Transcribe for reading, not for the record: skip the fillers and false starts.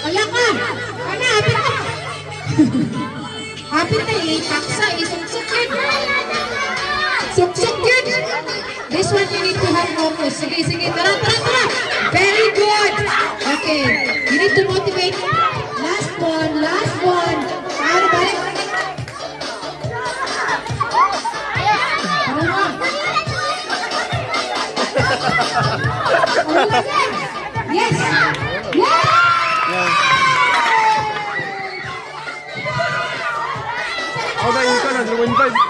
Ala ka! Ano, hapit na! Hapit na eh, taksa eh, suksok yun! Suksok yun! This one you need to have focus. Sige, sige, tara, tara, tara! Very good! Okay, you need to motivate. Last one, last one! Ano, balik? Yes! Yes! Ako na, ikaw na, 0.5.